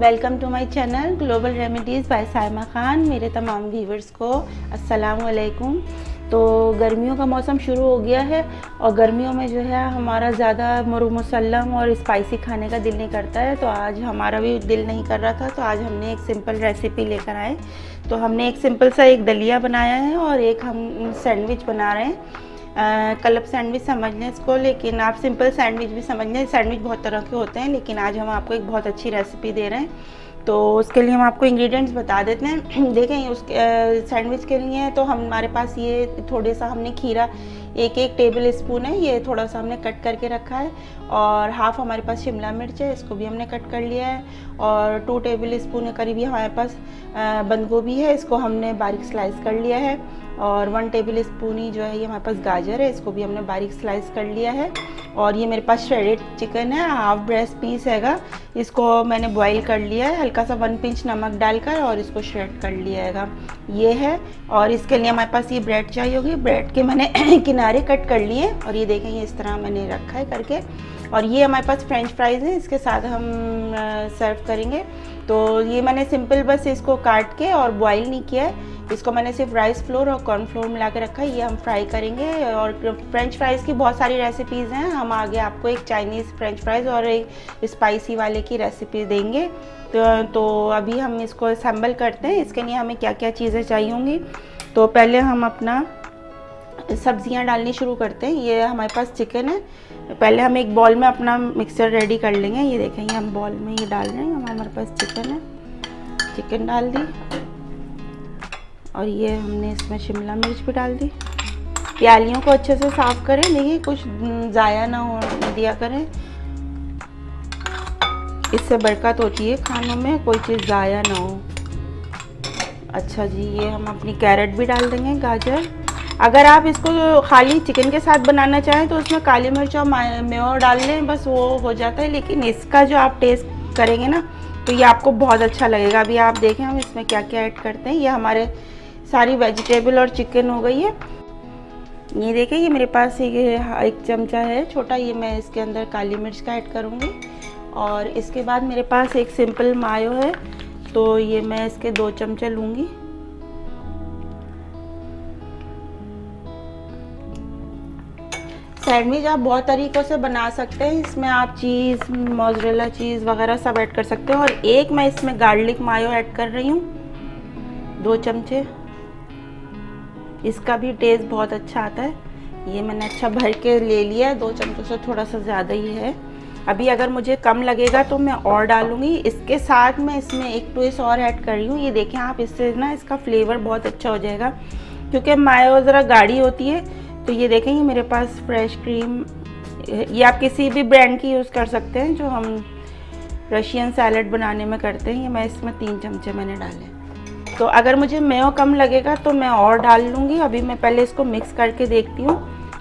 Welcome to my channel global remedies by Saima Khan. मेरे तमाम viewers को अस्सलाम वालेकुम। तो गर्मियों का मौसम शुरू हो गया है और गर्मियों में जो है हमारा ज़्यादा मुसल्लम और स्पाइसी खाने का दिल नहीं करता है। तो आज हमारा भी दिल नहीं कर रहा था, तो आज हमने एक सिंपल रेसिपी लेकर आए। तो हमने एक सिंपल सा एक दलिया बनाया है और एक हम सैंडविच बना रहे हैं। क्लब सैंडविच समझ लें इसको, लेकिन आप सिंपल सैंडविच भी समझ लें। सैंडविच बहुत तरह के होते हैं, लेकिन आज हम आपको एक बहुत अच्छी रेसिपी दे रहे हैं। तो उसके लिए हम आपको इंग्रेडिएंट्स बता देते हैं। देखें, उस सैंडविच के लिए तो हमारे पास ये थोड़े सा हमने खीरा एक टेबल स्पून है, ये थोड़ा सा हमने कट करके रखा है। और हाफ़ हमारे पास शिमला मिर्च है, इसको भी हमने कट कर लिया है। और 2 टेबल स्पून के करीब हमारे पास बंद गोभी है, इसको हमने बारीक स्लाइस कर लिया है। और 1 टेबल स्पून ही जो है ये हमारे पास गाजर है, इसको भी हमने बारीक स्लाइस कर लिया है। और ये मेरे पास श्रेडेड चिकन है, हाफ ब्रेस्ट पीस हैगा, इसको मैंने बॉईल कर लिया है हल्का सा 1 पिंच नमक डालकर, और इसको श्रेड कर लिया हैगा, ये है। और इसके लिए हमारे पास ये ब्रेड चाहिए होगी, ब्रेड के मैंने किनारे कट कर लिए और ये देखें ये इस तरह मैंने रखा है करके। और ये हमारे पास फ्रेंच फ्राइज़ हैं, इसके साथ हम सर्व करेंगे। तो ये मैंने सिंपल बस इसको काट के और बॉईल नहीं किया है, इसको मैंने सिर्फ राइस फ्लोर और कॉर्नफ्लोर मिला के रखा है, ये हम फ्राई करेंगे। और फ्रेंच फ्राइज़ की बहुत सारी रेसिपीज़ हैं, हम आगे आपको एक चाइनीज़ फ्रेंच फ्राइज़ और एक स्पाइसी वाले की रेसिपी देंगे। तो अभी हम इसको असेंबल करते हैं। इसके लिए हमें क्या क्या चीज़ें चाहिए होंगी। तो पहले हम अपना सब्जियां डालनी शुरू करते हैं। ये हमारे पास चिकन है, पहले हम एक बॉल में अपना मिक्सर रेडी कर लेंगे। ये देखें ये हम बॉल में ये डाल रहे हैं, हमारे पास चिकन है, चिकन डाल दी। और ये हमने इसमें शिमला मिर्च भी डाल दी। प्यालियों को अच्छे से साफ़ करें, देखिए कुछ ज़ाया ना हो दिया करें, इससे बरकत होती है खानों में, कोई चीज़ ज़ाया ना हो। अच्छा जी, ये हम अपनी कैरेट भी डाल देंगे, गाजर। अगर आप इसको खाली चिकन के साथ बनाना चाहें तो उसमें काली मिर्च और मेयो डाल लें, बस वो हो जाता है। लेकिन इसका जो आप टेस्ट करेंगे ना तो ये आपको बहुत अच्छा लगेगा। अभी आप देखें हम इसमें क्या क्या ऐड करते हैं। ये हमारे सारी वेजिटेबल और चिकन हो गई है। ये देखें ये मेरे पास एक चमचा है छोटा, ये मैं इसके अंदर काली मिर्च का ऐड करूँगी। और इसके बाद मेरे पास एक सिंपल मायो है, तो ये मैं इसके 2 चमचे लूँगी। सैंडविच आप बहुत तरीक़ों से बना सकते हैं, इसमें आप चीज़ मोज़रेला चीज़ वगैरह सब ऐड कर सकते हैं। और एक मैं इसमें गार्लिक मायो ऐड कर रही हूँ, 2 चमचे, इसका भी टेस्ट बहुत अच्छा आता है। ये मैंने अच्छा भर के ले लिया है, 2 चमचों से थोड़ा सा ज़्यादा ही है। अभी अगर मुझे कम लगेगा तो मैं और डालूँगी। इसके साथ मैं इसमें एक ट्विस्ट और ऐड कर रही हूँ। ये देखें आप, इससे ना इसका फ्लेवर बहुत अच्छा हो जाएगा, क्योंकि मायो ज़रा गाढ़ी होती है। तो ये देखें ये मेरे पास फ्रेश क्रीम, ये आप किसी भी ब्रांड की यूज़ कर सकते हैं जो हम रशियन सैलड बनाने में करते हैं। ये मैं इसमें 3 चमचे मैंने डाले। तो अगर मुझे मेयो कम लगेगा तो मैं और डाल लूँगी। अभी मैं पहले इसको मिक्स करके देखती हूँ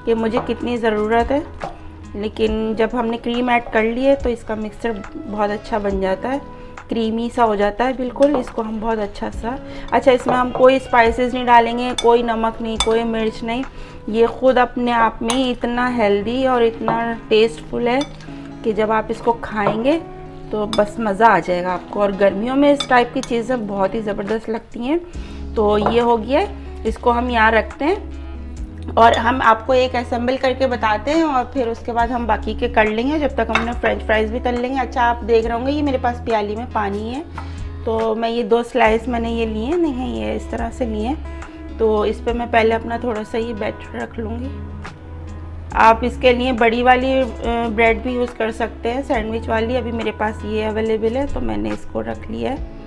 कि मुझे कितनी ज़रूरत है। लेकिन जब हमने क्रीम ऐड कर ली है तो इसका मिक्सचर बहुत अच्छा बन जाता है, क्रीमी सा हो जाता है बिल्कुल। इसको हम बहुत अच्छा इसमें हम कोई स्पाइसेस नहीं डालेंगे, कोई नमक नहीं, कोई मिर्च नहीं। ये ख़ुद अपने आप में इतना हेल्दी और इतना टेस्टफुल है कि जब आप इसको खाएंगे तो बस मज़ा आ जाएगा आपको। और गर्मियों में इस टाइप की चीज़ें बहुत ही ज़बरदस्त लगती हैं। तो ये हो गया, इसको हम यहाँ रखते हैं और हम आपको एक असेंबल करके बताते हैं, और फिर उसके बाद हम बाकी के कर लेंगे, जब तक हमने फ्रेंच फ्राइज़ भी तल लेंगे। अच्छा आप देख रहे होंगे ये मेरे पास प्याली में पानी है, तो मैं ये 2 स्लाइस मैंने ये लिए नहीं, ये इस तरह से लिए। तो इस पर मैं पहले अपना थोड़ा सा ये बैटर रख लूँगी। आप इसके लिए बड़ी वाली ब्रेड भी यूज़ कर सकते हैं, सैंडविच वाली। अभी मेरे पास ये अवेलेबल है तो मैंने इसको रख लिया है।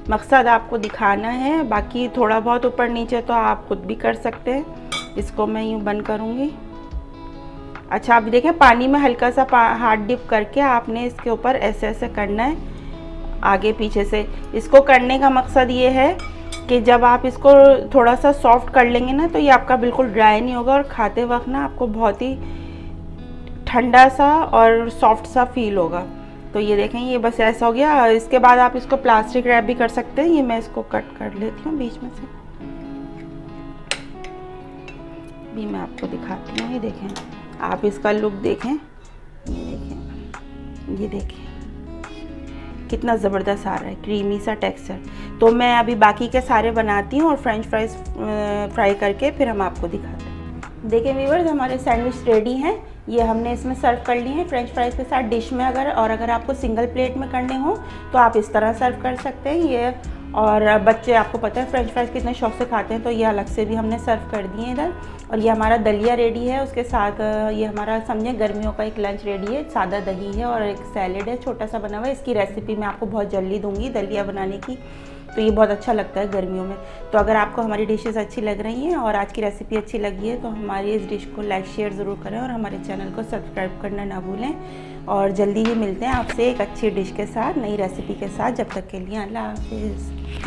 मकसद आपको दिखाना है, बाकी थोड़ा बहुत ऊपर नीचे तो आप खुद भी कर सकते हैं। इसको मैं यूँ बंद करूँगी। अच्छा आप देखें पानी में हल्का सा हाथ डिप करके आपने इसके ऊपर ऐसे ऐसे करना है, आगे पीछे से। इसको करने का मकसद ये है कि जब आप इसको थोड़ा सा सॉफ्ट कर लेंगे ना तो ये आपका बिल्कुल ड्राई नहीं होगा, और खाते वक्त ना आपको बहुत ही ठंडा सा और सॉफ्ट सा फील होगा। तो ये देखें ये बस ऐसा हो गया। इसके बाद आप इसको प्लास्टिक रैप भी कर सकते हैं। ये मैं इसको कट कर लेती हूँ बीच में से, भी मैं आपको दिखाती हूँ। ये देखें आप इसका लुक देखें, ये देखें, ये देखें कितना ज़बरदस्त आ रहा है, क्रीमी सा टेक्सचर। तो मैं अभी बाकी के सारे बनाती हूँ और फ्रेंच फ्राइज़ फ्राई करके फिर हम आपको दिखाते हैं। देखिए व्यूअर्स, हमारे सैंडविच रेडी हैं। ये हमने इसमें सर्व कर लिए हैं फ्रेंच फ्राइज़ के साथ डिश में। अगर आपको सिंगल प्लेट में करने हो तो आप इस तरह सर्व कर सकते हैं ये। और बच्चे, आपको पता है फ्रेंच फ्राइज़ कितने शौक से खाते हैं, तो ये अलग से भी हमने सर्व कर दिए इधर। और ये हमारा दलिया रेडी है, उसके साथ ये हमारा समझे गर्मियों का एक लंच रेडी है। सादा दही है और एक सैलेड है छोटा सा बना हुआ है। इसकी रेसिपी मैं आपको बहुत जल्दी दूंगी दलिया बनाने की, तो ये बहुत अच्छा लगता है गर्मियों में। तो अगर आपको हमारी डिशेस अच्छी लग रही हैं और आज की रेसिपी अच्छी लगी है तो हमारी इस डिश को लाइक शेयर ज़रूर करें और हमारे चैनल को सब्सक्राइब करना ना भूलें। और जल्दी ही मिलते हैं आपसे एक अच्छी डिश के साथ, नई रेसिपी के साथ। जब तक के लिए अल्लाह हाफिज़।